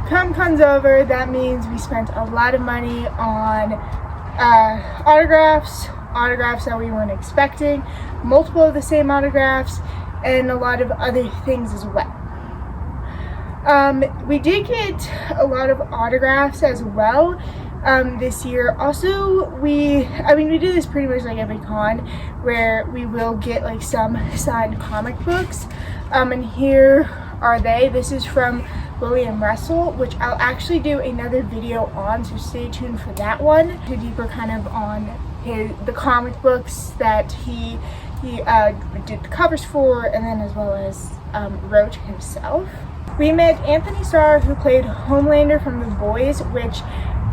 comes over, that means we spent a lot of money on autographs that we weren't expecting, multiple of the same autographs, and a lot of other things as well. We did get a lot of autographs as well this year. Also, we do this pretty much like every con, where we will get like some signed comic books, and here are they. This is from William Russell, which I'll actually do another video on, so stay tuned for that one, to deeper kind of on the comic books that he did the covers for, and then as well as wrote himself. We met Anthony Starr, who played Homelander from The Boys, which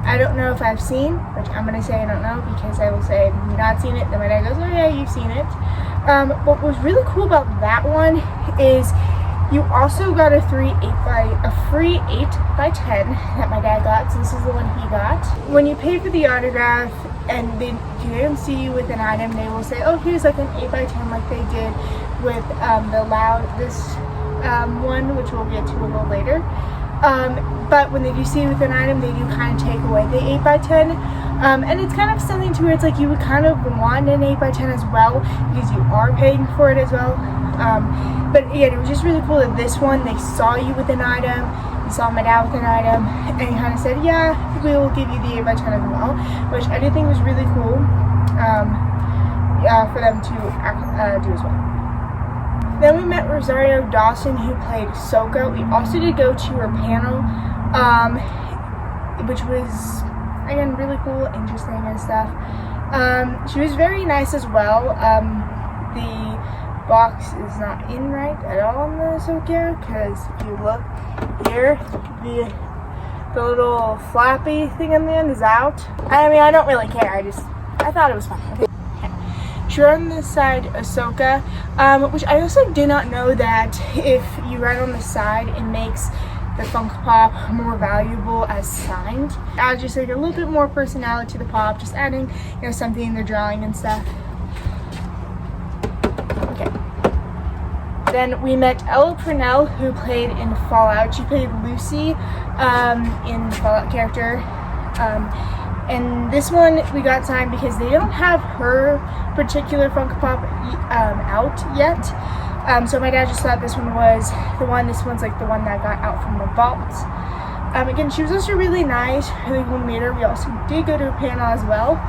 I don't know if I've seen, which I'm going to say I don't know, because I will say I've not seen it. Then my dad goes, oh yeah, you've seen it. What was really cool about that one is you also got a free 8x10 that my dad got, so this is the one he got. When you pay for the autograph and they don't see you with an item, they will say, oh, here's like an 8x10 like they did with this one, which we'll get to a little later. But when they do see you with an item, they do kind of take away the 8x10. And it's kind of something to where it's like you would kind of want an 8x10 as well, because you are paying for it as well. But again, it was just really cool that this one, they saw you with an item, you saw my dad with an item, and he kind of said, yeah, we will give you the 8x10 as well, which I do think was really cool for them to do as well. Then we met Rosario Dawson, who played Ahsoka. We also did go to her panel, which was, again, really cool, interesting and stuff. She was very nice as well. The box is not in right at all on the Ahsoka, because if you look here, the little flappy thing on the end is out. I mean, I don't really care. I thought it was fun. Okay. Sure, on this side, Ahsoka, which I also did not know that if you write on the side, it makes the Funko Pop more valuable as signed. Adds just like a little bit more personality to the pop, just adding, something in the drawing and stuff. Okay. Then we met Ella Purnell, who played in Fallout. She played Lucy in the Fallout character. And this one we got signed because they don't have her particular Funko Pop out yet. So my dad just thought this one was the one. This one's like the one that got out from the vault. Again, she was also really nice, really cool to meet her. We also did go to a panel as well.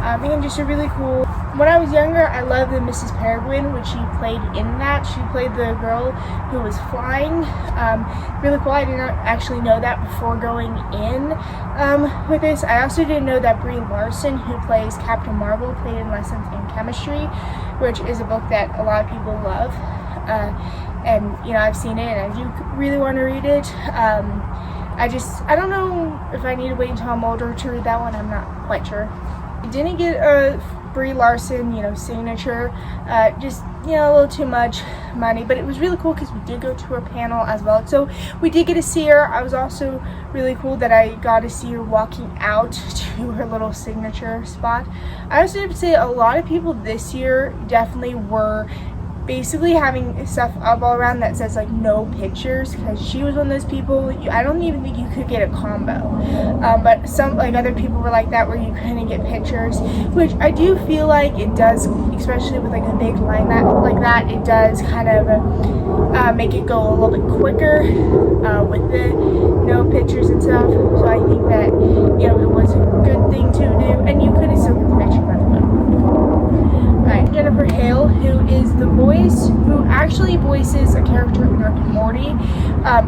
Again, just a really cool. When I was younger, I loved the Mrs. Peregrine, which she played in that. She played the girl who was flying. Really cool. I did not actually know that before going in with this. I also didn't know that Brie Larson, who plays Captain Marvel, played in Lessons in Chemistry, which is a book that a lot of people love. And I've seen it, and I do really want to read it. I don't know if I need to wait until I'm older to read that one. I'm not quite sure. I didn't get a Brie Larson, signature. Just, a little too much money. But it was really cool because we did go to her panel as well. So we did get to see her. I was also really cool that I got to see her walking out to her little signature spot. I also have to say a lot of people this year definitely were basically having stuff up all around that says like no pictures, because she was one of those people. I don't even think you could get a combo, but some like other people were like that, where you couldn't get pictures, which I do feel like it does, especially with like a big line like that, it does kind of make it go a little bit quicker with the no pictures and stuff. So I think that it was a good thing to do, and you could have still get the picture by the way. Jennifer Hale, who is the voice, who actually voices a character in Rick and Morty,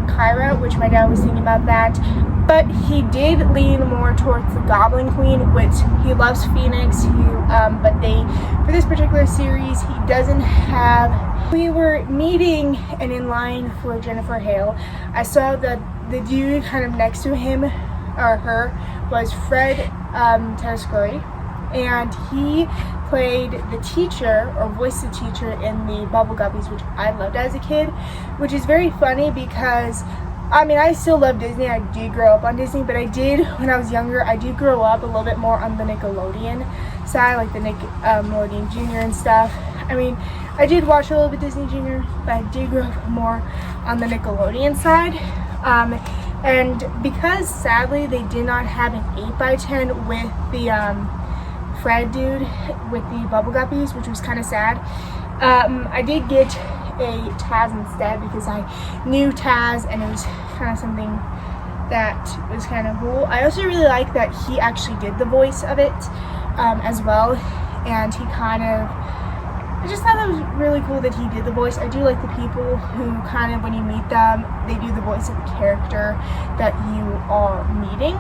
Kyra, which my dad was thinking about that, but he did lean more towards the Goblin Queen, which he loves Phoenix, but for this particular series, he doesn't have. We were meeting and in line for Jennifer Hale. I saw that the dude kind of next to him, or her, was Fred Tatasciore, and he played the teacher, or voiced the teacher in the Bubble Guppies, which I loved as a kid, which is very funny because, I still love Disney. I did grow up on Disney, but when I was younger, I did grow up a little bit more on the Nickelodeon side, like the Nickelodeon Junior and stuff. I did watch a little bit Disney Junior, but I did grow up more on the Nickelodeon side. And because sadly they did not have an 8x10 with the Fred dude with the bubble guppies, which was kind of sad, I did get a Taz instead because I knew Taz and it was kind of something that was kind of cool. I also really like that he actually did the voice of it as well, and he kind of, I just thought that was really cool that he did the voice. I do like the people who kind of, when you meet them, they do the voice of the character that you are meeting,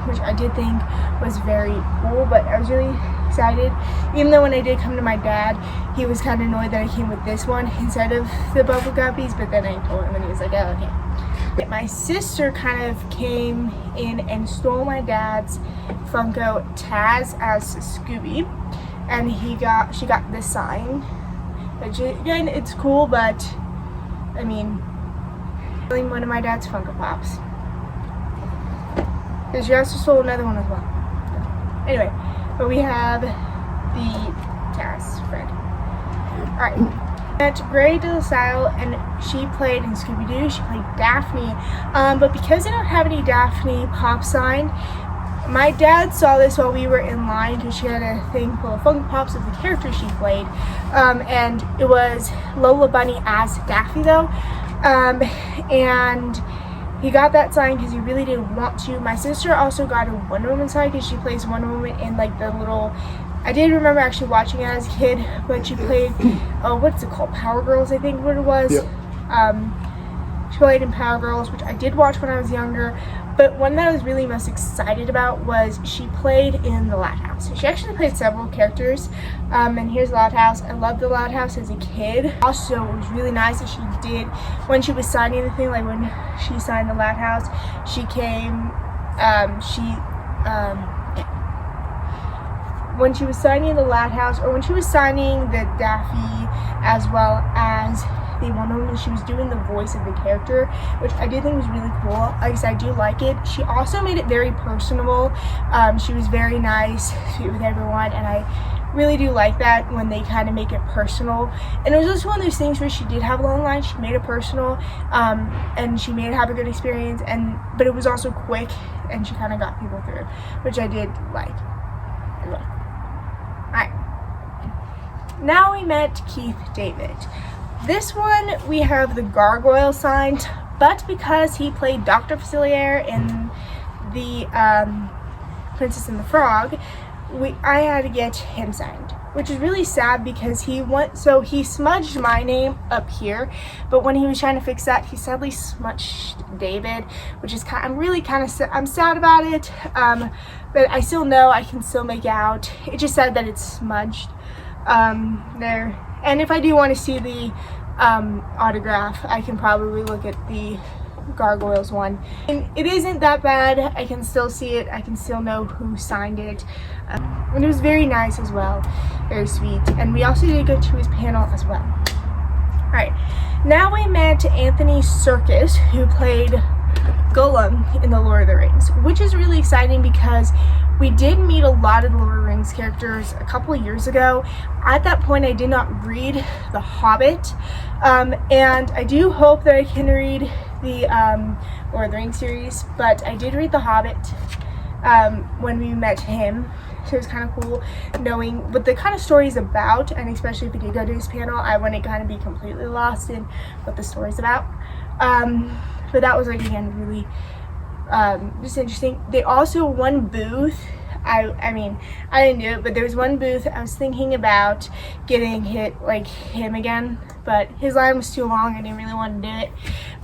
which I did think was very cool. But I was really excited, even though when I did come to my dad, he was kind of annoyed that I came with this one instead of the bubble guppies, but then I told him and he was like, oh, okay. My sister kind of came in and stole my dad's Funko Taz as Scooby, and she got this sign, which again, it's cool, but I mean, one of my dad's Funko Pops, because she also stole another one as well. Anyway, but we have the Taz Fred. Alright. Met Grey DeLaSalle, and she played in Scooby-Doo. She played Daphne, but because I don't have any Daphne Pop signed, my dad saw this while we were in line because she had a thing full of Funko Pops of the character she played, and it was Lola Bunny as Daffy though, and he got that sign because he really didn't want to. My sister also got a Wonder Woman sign because she plays Wonder Woman in like the little, I did remember actually watching it as a kid, but she played, what's it called? Power Girls, I think what it was. Yep. She played in Power Girls, which I did watch when I was younger, but one that I was really most excited about was she played in The Loud House. She actually played several characters, and here's Loud House. I loved The Loud House as a kid. Also, it was really nice that she did, when she was signing the thing, like when she signed The Loud House, she came, when she was signing the Loud House, or when she was signing the Daffy as well as the Wonder Woman, she was doing the voice of the character, which I did think was really cool. Like I said, I do like it. She also made it very personable. She was very nice, sweet with everyone, and I really do like that when they kind of make it personal. And it was also one of those things where she did have a long line, she made it personal, and she made it have a good experience, but it was also quick, and she kind of got people through, which I did like. Alright, now we met Keith David. This one we have the gargoyle signed, but because he played Dr. Facilier in the Princess and the Frog, I had to get him signed, which is really sad because he smudged my name up here, but when he was trying to fix that, he sadly smudged David, which is I'm sad about it, but I still know I can still make out. It just said that it's smudged there. And if I do want to see the autograph, I can probably look at the Gargoyles one. And it isn't that bad. I can still see it. I can still know who signed it. And it was very nice as well. Very sweet. And we also did go to his panel as well. Alright, now we met Anthony Serkis, who played Gollum in The Lord of the Rings, which is really exciting because we did meet a lot of the Lord of the Rings characters a couple of years ago. At that point, I did not read The Hobbit, and I do hope that I can read the Lord of the Rings series, but I did read The Hobbit when we met him, so it was kind of cool knowing what the kind of story is about, and especially if we did go to his panel, I wouldn't kind of be completely lost in what the story's about. But that was, like, again, really just interesting. They also, one booth, I mean, I didn't do it, but there was one booth I was thinking about getting him again, but his line was too long. I didn't really want to do it.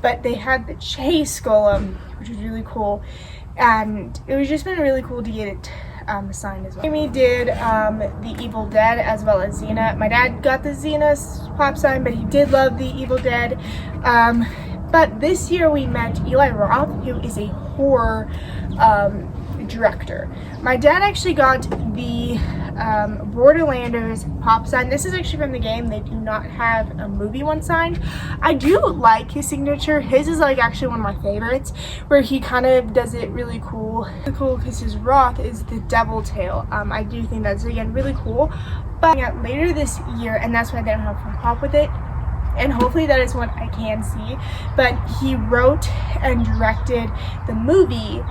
But they had the Chase Golem, which was really cool, and it was just been really cool to get it signed as well. Amy did the Evil Dead as well as Xena. My dad got the Xena pop sign, but he did love the Evil Dead. But this year we met Eli Roth, who is a horror director. My dad actually got the Borderlanders pop sign. This is actually from the game. They do not have a movie one signed. I do like his signature. His is like actually one of my favorites, where he kind of does it really cool. Cool because his Roth is the devil tail. I do think that's again really cool. But yeah, later this year, and that's why they don't have Funko Pop with it. and hopefully that is what I can see, but he wrote and directed the movie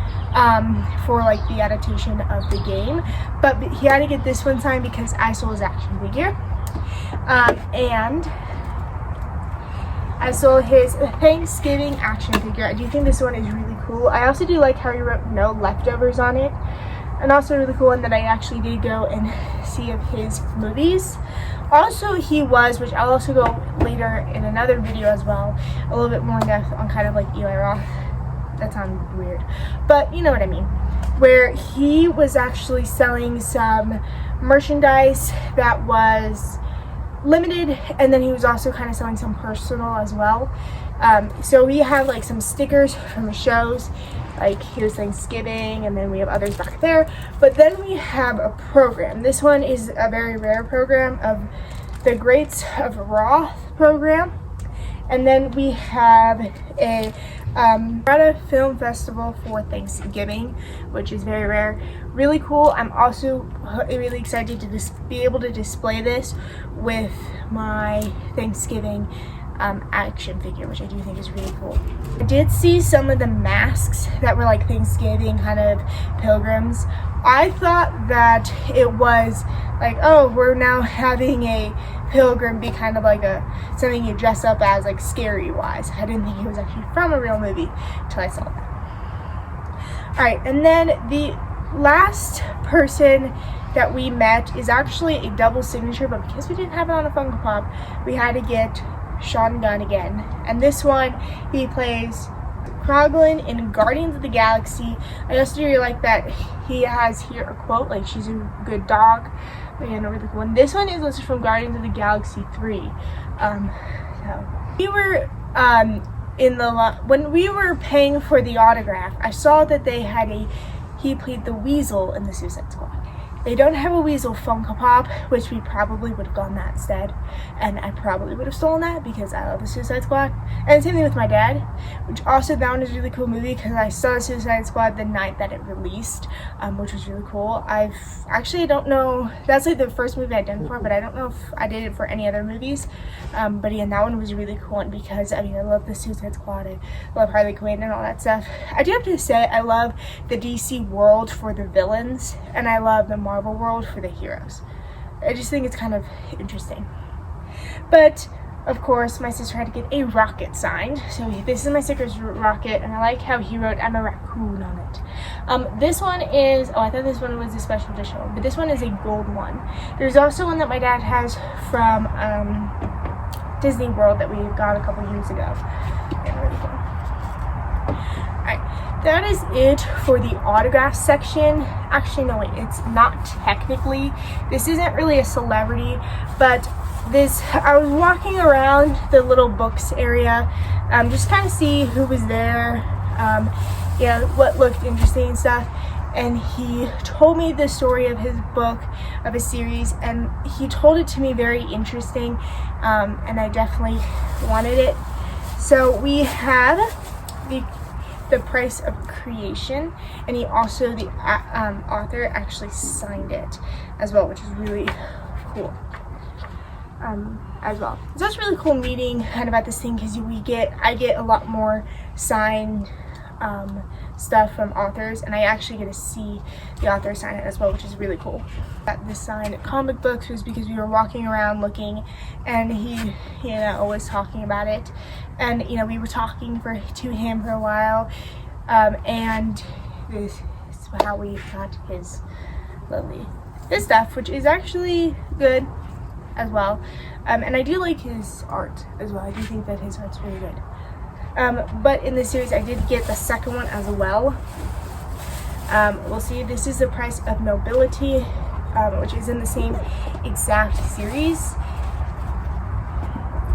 for like the adaptation of the game, but he had to get this one signed because I stole his action figure, and I stole his Thanksgiving action figure. I do think this one is really cool. I also do like how he wrote no leftovers on it, and also really cool one that I actually did go and see of his movies. Also, he was, which I'll also go later in another video as well, a little bit more in depth on kind of like Eli Roth. That sounds weird, but you know what I mean. Where he was actually selling some merchandise that was limited, and then he was also kind of selling some personal as well. So we have like some stickers from the shows, like here's Thanksgiving, and then we have others back there. But then we have a program. This one is a very rare program of the Greats of Roth program. And then we have a Film Festival for Thanksgiving, which is very rare. Really cool. I'm also really excited to be able to display this with my Thanksgiving action figure, which I do think is really cool. I did see some of the masks that were like Thanksgiving kind of pilgrims. I thought that it was like, oh, we're now having a pilgrim be kind of like something you dress up as, like scary wise. I didn't think it was actually from a real movie until I saw that. Alright, and then the last person that we met is actually a double signature, but because we didn't have it on a Funko Pop, we had to get Sean Gunn again. And this one, he plays Kroglin in Guardians of the Galaxy. I also really like that he has here a quote, like, she's a good dog. Again, a really cool one. This one is listed from Guardians of the Galaxy 3. So we were when we were paying for the autograph, I saw that they had he played the Weasel in the Suicide Squad. They don't have a Weasel Funko Pop, which we probably would have gone that instead, and I probably would have stolen that because I love the Suicide Squad. And same thing with my dad, which also that one is a really cool movie because I saw the Suicide Squad the night that it released, which was really cool. I don't know, that's like the first movie I'd done for, but I don't know if I did it for any other movies. But again, that one was really cool, and because I mean I love the Suicide Squad, I love Harley Quinn and all that stuff. I do have to say I love the DC world for the villains, and I love the Marvel world for the heroes. I just think it's kind of interesting. But of course my sister had to get a Rocket signed, so this is my sticker's Rocket, and I like how he wrote I'm a raccoon on it. This one is, I thought this one was a special edition one, but this one is a gold one. There's also one that my dad has from Disney World that we got a couple years ago. Really cool. Alright, that is it for the autograph section. Actually, no, wait, it's not technically. This isn't really a celebrity, but I was walking around the little books area, just kind of see who was there, what looked interesting and stuff. And he told me the story of his book, of his series, and he told it to me very interesting, and I definitely wanted it. So we have the Price of Creation, and he also, the author, actually signed it as well, which is really cool. As well. So that's really cool meeting kind of at this thing, because I get a lot more signed stuff from authors, and I actually get to see the author sign it as well, which is really cool. That this signed comic books was because we were walking around looking, and he was talking about it, and we were talking to him for a while, and this is how we got his stuff, which is actually good as well. And I do like his art as well. I do think that his art's really good. But in this series, I did get the second one as well. We'll see. This is the Price of Nobility, which is in the same exact series.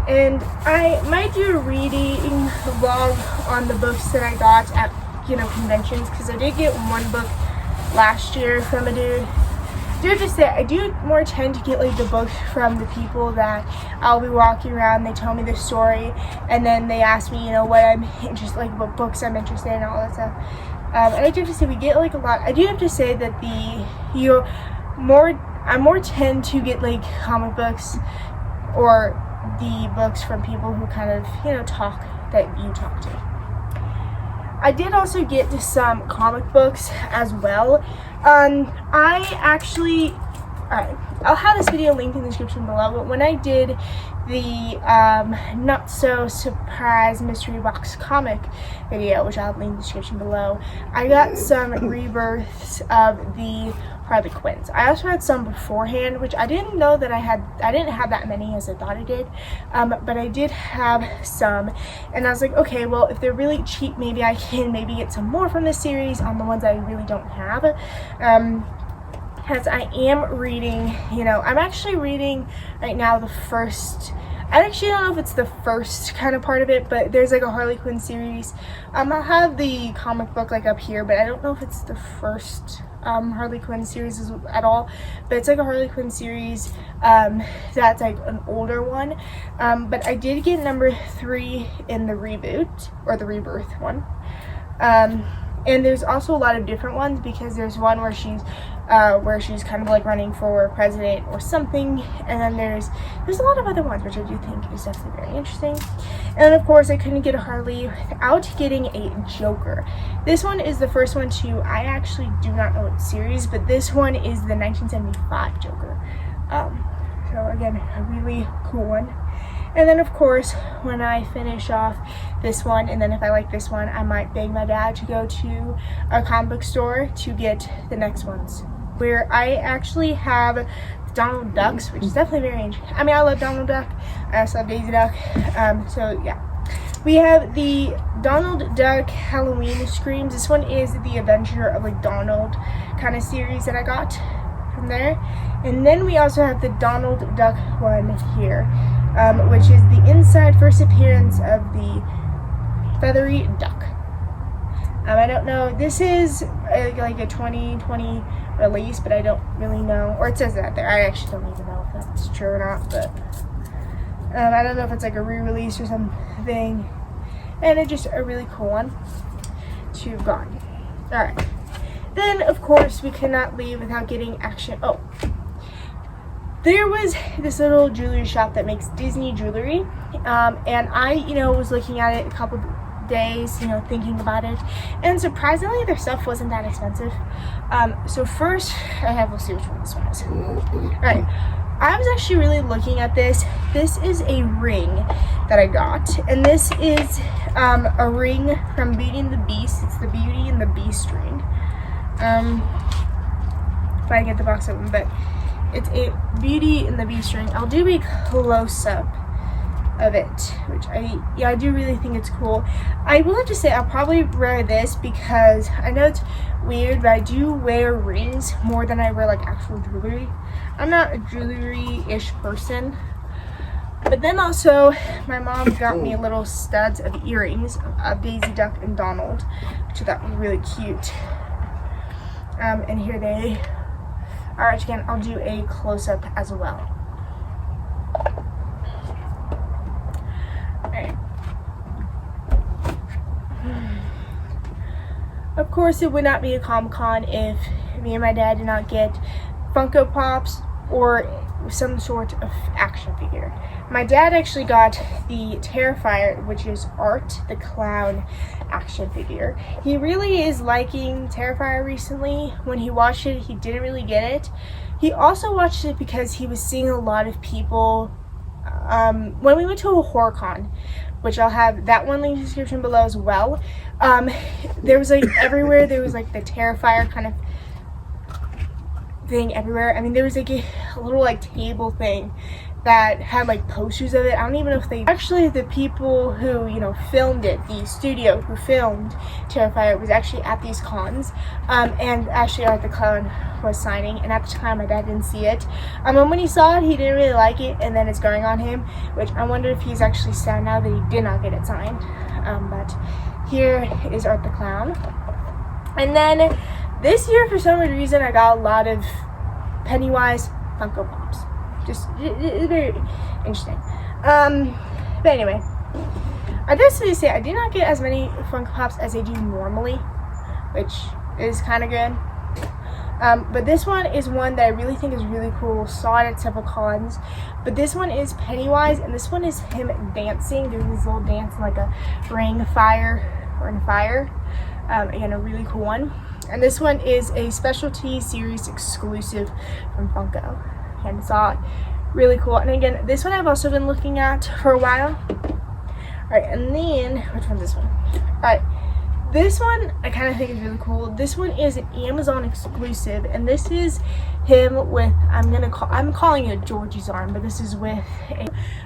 And I might do a reading vlog on the books that I got at conventions, because I did get one book last year from a dude. I do have to say, I do more tend to get the books from the people that I'll be walking around, they tell me the story, and then they ask me, what I'm interested, what books I'm interested in, and all that stuff. And I do have to say, we get a lot. I do have to say that I more tend to get comic books or the books from people who kind of, you know, talk that you talk to. I did also get some comic books as well. I actually, alright, I'll have this video linked in the description below, but when I did the not so surprise mystery box comic video, which I'll link in the description below, I got some rebirths of the Harley Quinns. I also had some beforehand, which I didn't know that I didn't have that many as I thought I did, but I did have some, and I was like, okay, well, if they're really cheap, maybe I can get some more from this series on the ones I really don't have, because I am reading, you know, I'm actually reading right now the first, I actually don't know if it's the first kind of part of it, but there's like a Harley Quinn series. I'll have the comic book like up here, but I don't know if it's the first Harley Quinn series at all, but it's like a Harley Quinn series that's like an older one, but I did get number 3 in the reboot, or the rebirth one, and there's also a lot of different ones, because there's one where she's kind of like running for president or something, and then there's a lot of other ones which I do think is definitely very interesting. And then of course I couldn't get a Harley without getting a Joker. This one is the first one too. I actually do not know what series, but this one is the 1975 Joker. So again, a really cool one. And then of course, when I finish off this one, and then if I like this one, I might beg my dad to go to a comic book store to get the next ones, where I actually have Donald Ducks, which is definitely very interesting. I mean, I love Donald Duck. I also love Daisy Duck. So yeah. We have the Donald Duck Halloween Screams. This one is the Adventure of like Donald kind of series that I got from there. And then we also have the Donald Duck one here, which is the inside first appearance of the feathery duck. I don't know, this is like a 2020 release, but I don't really know, or it says that there. I actually don't even know if that's true or not, but I don't know if it's like a re-release or something, and it's just a really cool one to have gotten. Alright, then of course we cannot leave without getting action. Oh, there was this little jewelry shop that makes Disney jewelry, and I, you know, was looking at it a couple days, you know, thinking about it, and surprisingly their stuff wasn't that expensive. So first, we'll see which one this one is. Alright, I was actually really looking at this. This is a ring that I got, and this is a ring from Beauty and the Beast. It's the Beauty and the Beast ring. If I get the box open, but it's a Beauty and the Beast ring. I'll do a close-up of it, which I do really think it's cool. I will have to say I'll probably wear this because I know it's weird, but I do wear rings more than I wear like actual jewelry. I'm not a jewelry-ish person. But then also my mom got me little studs of earrings of Daisy Duck and Donald, which I thought were really cute. And here they are. Again, I'll do a close-up as well. Of course, it would not be a Comic-Con if me and my dad did not get Funko Pops or some sort of action figure. My dad actually got the Terrifier, which is Art the Clown action figure. He really is liking Terrifier recently. When he watched it, he didn't really get it. He also watched it because he was seeing a lot of people when we went to a horror con, which I'll have that one link in the description below as well. There was like everywhere, there was like the Terrifier kind of thing everywhere. I mean, there was like a little like table thing that had like posters of it. I don't even know if they actually, the people who, you know, filmed it, the studio who filmed Terrifier was actually at these cons, and actually Art the Clown was signing, and at the time my dad didn't see it, and when he saw it he didn't really like it, and then it's growing on him, which I wonder if he's actually sad now that he did not get it signed. But here is Art the Clown. And then this year, for some reason, I got a lot of Pennywise Funko Pops. Just it's very interesting. But anyway, I just want to say I did not get as many Funko Pops as I do normally, which is kind of good. But this one is one that I really think is really cool. Saw it at several cons. But this one is Pennywise, and this one is him dancing, doing this little dance in like a ring of fire or in fire. Again, a really cool one. And this one is a specialty series exclusive from Funko. And saw it. Really cool. And again, this one I've also been looking at for a while. Alright, and then, which one's this one? Alright, this one I kind of think is really cool. This one is an Amazon exclusive, and this is him with, I'm calling it Georgie's arm, but this is with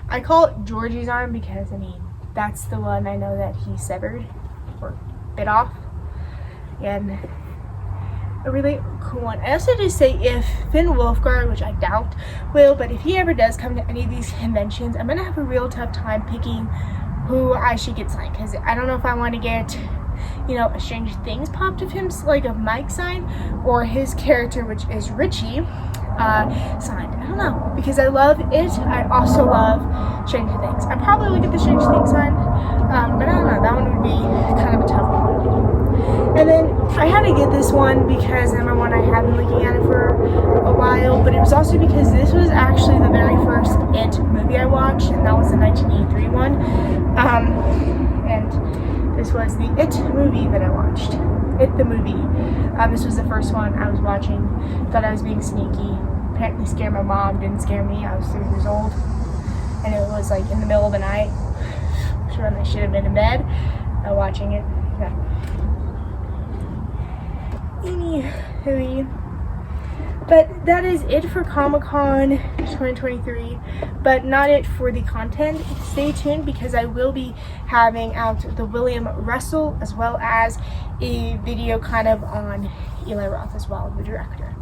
I call it Georgie's arm because, I mean, that's the one I know that he severed or bit off. And a really cool one. I also just say if Finn Wolfgard, which I doubt will, but if he ever does come to any of these conventions, I'm gonna have a real tough time picking who I should get signed, because I don't know if I want to get, you know, a Stranger Things popped of him, like a Mike sign, or his character, which is Richie, signed. I don't know, because I love it. I also love Stranger Things. I probably would get the Stranger Things sign, but I don't know, that one would be kind of a tough one. And then I had to get this one because number one, I have been looking at it for a while, but it was also because this was actually the very first It movie I watched, and that was the 1983 one. And this was the It movie that I watched. It the movie. This was the first one I was watching. Thought I was being sneaky. Apparently scared my mom. Didn't scare me. I was 3 years old, and it was like in the middle of the night. Sure, I should have been in bed watching it. Yeah. Anywho, but that is it for Comic-Con 2023, but not it for the content. Stay tuned because I will be having out the William Russell as well as a video kind of on Eli Roth as well, the director.